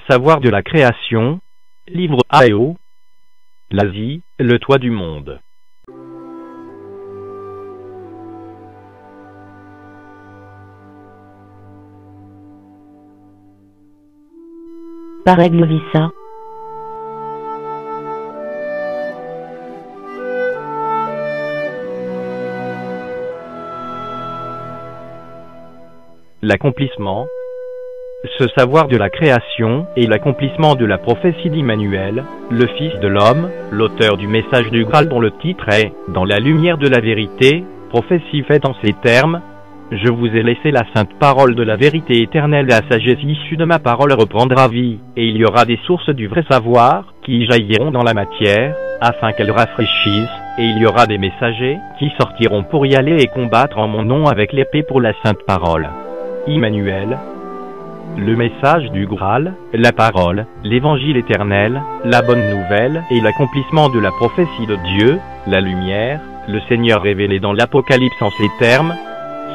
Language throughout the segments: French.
savoir de la création, livre AO. L'Asie, le toit du monde. Paraglobissa. L'accomplissement. Ce savoir de la création est l'accomplissement de la prophétie d'Immanuel, le Fils de l'homme, l'auteur du message du Graal dont le titre est « Dans la lumière de la vérité », prophétie faite en ces termes. Je vous ai laissé la sainte parole de la vérité éternelle, la sagesse issue de ma parole reprendra vie, et il y aura des sources du vrai savoir, qui jailliront dans la matière, afin qu'elle rafraîchisse, et il y aura des messagers, qui sortiront pour y aller et combattre en mon nom avec l'épée pour la sainte parole. Immanuel. Le message du Graal, la parole, l'évangile éternel, la bonne nouvelle et l'accomplissement de la prophétie de Dieu, la lumière, le Seigneur révélé dans l'Apocalypse en ces termes.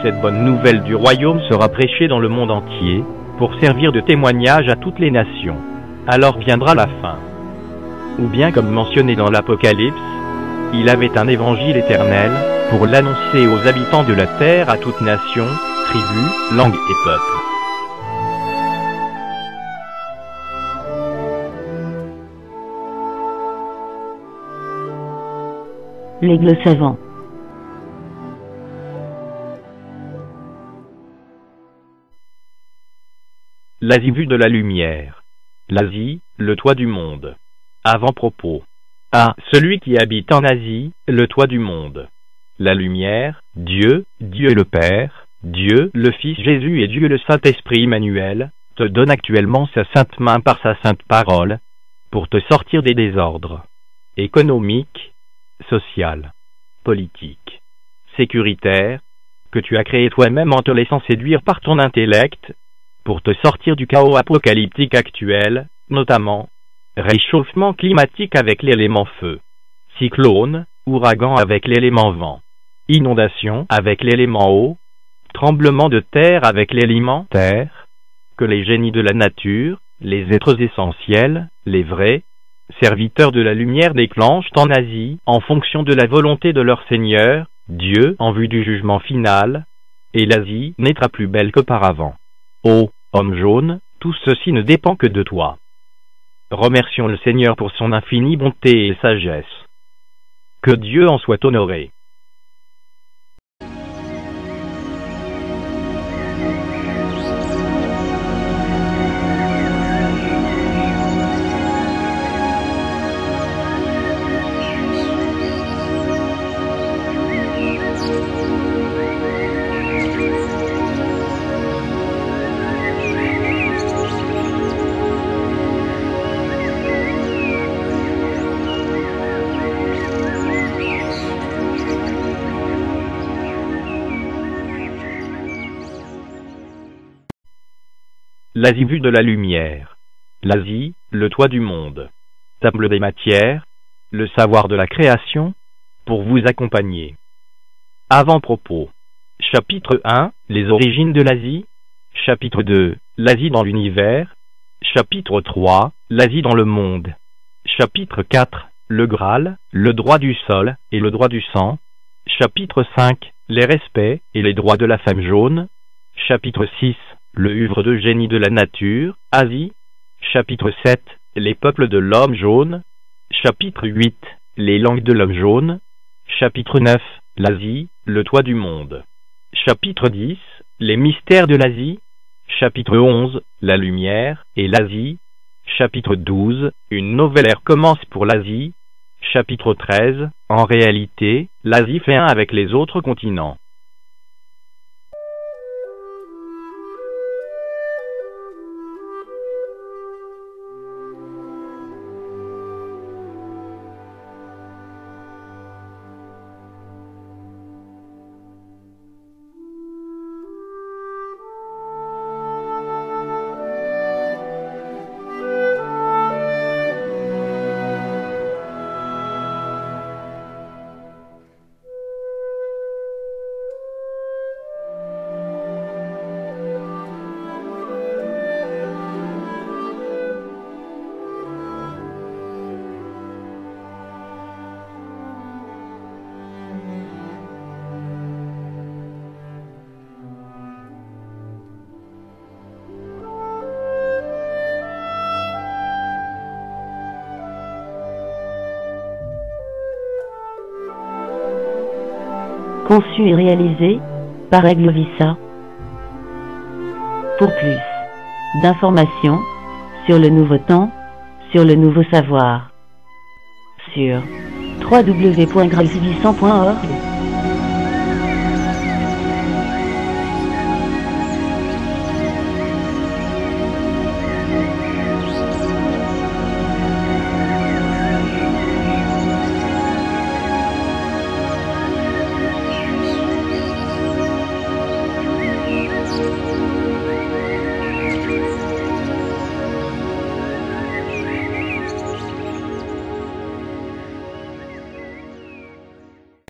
Cette bonne nouvelle du royaume sera prêchée dans le monde entier, pour servir de témoignage à toutes les nations. Alors viendra la fin. Ou bien comme mentionné dans l'Apocalypse, il avait un évangile éternel, pour l'annoncer aux habitants de la terre à toute nation, tribu, langue et peuple. L'aigle savant. L'Asie vue de la lumière. L'Asie, le toit du monde. Avant-propos. A. Celui qui habite en Asie, le toit du monde. La lumière, Dieu, Dieu le Père, Dieu le Fils Jésus et Dieu le Saint-Esprit Emmanuel, te donne actuellement sa sainte main par sa sainte parole, pour te sortir des désordres économiques, social, politique, sécuritaire, que tu as créé toi-même en te laissant séduire par ton intellect, pour te sortir du chaos apocalyptique actuel, notamment réchauffement climatique avec l'élément feu, cyclone, ouragan avec l'élément vent, inondation avec l'élément eau, tremblement de terre avec l'élément terre, que les génies de la nature, les êtres essentiels, les vrais, serviteurs de la lumière déclenchent en Asie, en fonction de la volonté de leur Seigneur, Dieu, en vue du jugement final, et l'Asie naîtra plus belle qu'auparavant. Ô homme jaune, tout ceci ne dépend que de toi. Remercions le Seigneur pour son infinie bonté et sagesse. Que Dieu en soit honoré. L'Asie vue de la lumière. L'Asie, le toit du monde. Table des matières, le savoir de la création, pour vous accompagner. Avant-propos. Chapitre 1, les origines de l'Asie. Chapitre 2, l'Asie dans l'univers. Chapitre 3, l'Asie dans le monde. Chapitre 4, le Graal, le droit du sol et le droit du sang. Chapitre 5, les respects et les droits de la femme jaune. Chapitre 6, le œuvre de génie de la nature, Asie. Chapitre 7, les peuples de l'homme jaune. Chapitre 8, les langues de l'homme jaune. Chapitre 9, l'Asie, le toit du monde. Chapitre 10, les mystères de l'Asie. Chapitre 11, la lumière et l'Asie. Chapitre 12, une nouvelle ère commence pour l'Asie. Chapitre 13, en réalité, l'Asie fait un avec les autres continents. conçu et réalisé par Eglovissa. Pour plus d'informations sur le nouveau temps, sur le nouveau savoir, sur www.gracevissant.org.